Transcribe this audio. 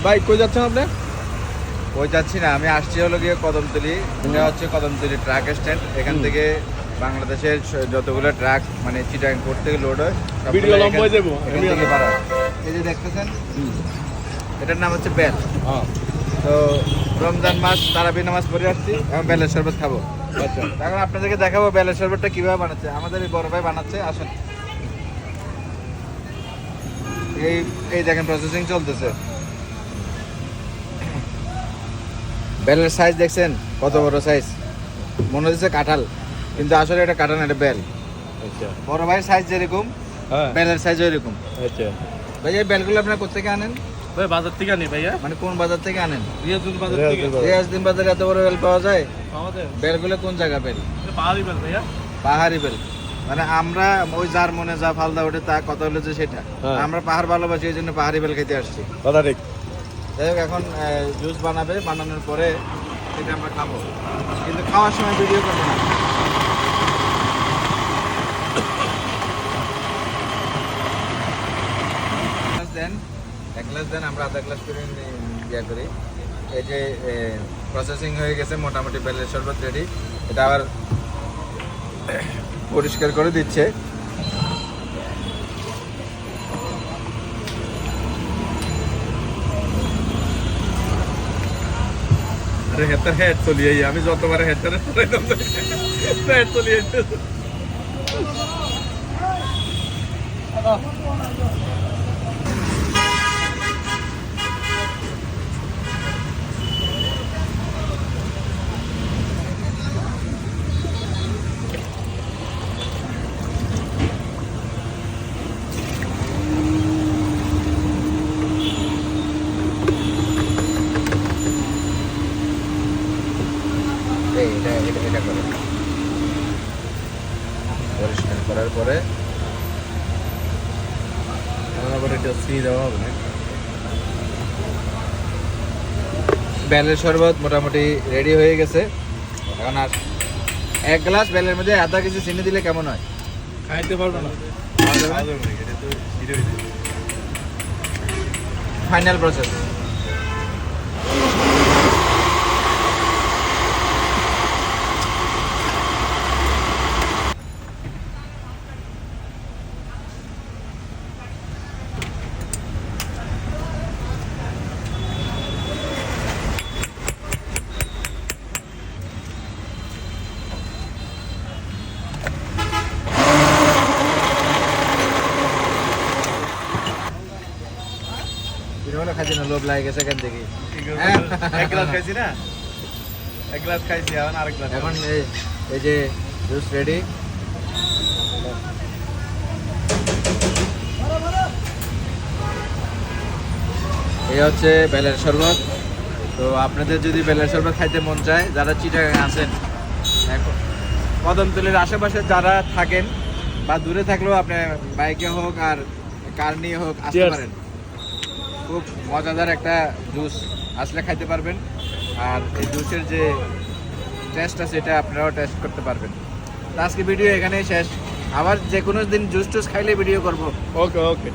ভাই কই যাচ্ছেন আপনি? ওই যাচ্ছি না, আমি আসছি হলো গিয়ে কদমতলি। এটা হচ্ছে কদমতলি ট্রাক স্ট্যান্ড। এখান থেকে বাংলাদেশের যতগুলো ট্রাক মানে চিটাগাং পোর্ট থেকে লোড হয় ভিডিও লম্বা হয়ে যাবো। এখান থেকে বাড়ায়। এই যে দেখতেছেন, এটার নাম হচ্ছে বেল। হ্যাঁ তো রমজান মাস তারাবি নামাজ পড়ে আসছি, এখন বেলের শরবত খাবো। আচ্ছা এখন আপনাদেরকে দেখাবো বেলের শরবতটা কিভাবে বানাচ্ছে। আমাদের এই বড় ভাই বানাচ্ছে, আসেন। এই দেখেন প্রসেসিং চলতেছে। বেলের সাইজ দেখছেন কত বড় সাইজ, মনে হচ্ছে কাঁঠাল, কিন্তু আসলে এটা কাঁঠাল না, এটা বেল। আচ্ছা বড় ভাইয়ের সাইজ যেরকম হ্যাঁ বেলের সাইজ ওইরকম। আচ্ছা ভাই এই বেলগুলো আপনারা কোথেকে আনেন? ভাই বাজার থেকে আনি ভাইয়া, মানে কোন বাজার থেকে আনেন? রিয়াজুল বাজার থেকে। রিয়াজউদ্দিন বাজারে এত বড় বেল পাওয়া যায়? আমাদের বেলগুলো কোন জায়গা বেল? পাহাড়ি বেল ভাইয়া। পাহাড়ি বেল। মানে আমরা ওই যার মনে যা ফালদা ওঠে তা কথা হলো যে সেটা, হ্যাঁ। আমরা পাহাড় ভালোবাসি, এই জন্য পাহাড়ি বেল খেতে আসছি। কথা ঠিক। যাই হোক, এখন জুস বানাবে, বানানোর পরে সেটা আমরা খাবো, কিন্তু খাওয়ার সময় ভিডিও করবো না। দেন এক গ্লাস দেন, আমরা আধা গ্লাস করে ইয়া করি। এই যে প্রসেসিং হয়ে গেছে, মোটামুটি বেলের শরবত রেডি। এটা আবার পরিষ্কার করে দিচ্ছে। আরে হেতার হেড চলিয়ে আমি যতবার হেডটারে পড়াইলাম হেড চলিয়ে এটা করে পরিষ্কার করার পরে আবার এটা সি দেওয়া হবে না। বেলের শরবত মোটামুটি রেডি হয়ে গেছে। এখন আর এক গ্লাস বেলের মধ্যে আধা কেজি চিনি দিলে কেমন হয়? খাইতে পারবে না। Final process. খাইছি না, লোভ লাগে গেছে এখান থেকে। এক গ্লাস খাইছি না, এক গ্লাস খাইছি, এখন আরেক গ্লাস। এখন এই যে জুস রেডি। এই হচ্ছে বেলের শরবত। তো আপনাদের যদি বেলের শরবত খাইতে মন চায়, যারা চিটাগাং আছেন, এখন কদমতলির আশেপাশে যারা থাকেন বা দূরে থাকলেও আপনি বাইকে হোক আর কার নিয়ে হোক আসতে Cheers. পারেন। খুব মজাদার একটা জুস, আসলে খাইতে পারবেন। আর এই জুসের যে টেস্ট আছে এটা আপনারাও টেস্ট করতে পারবেন। তো আজকে ভিডিও এখানেই শেষ। আবার যে কোনো দিন জুস টুস খাইলে ভিডিও করব। ওকে ওকে।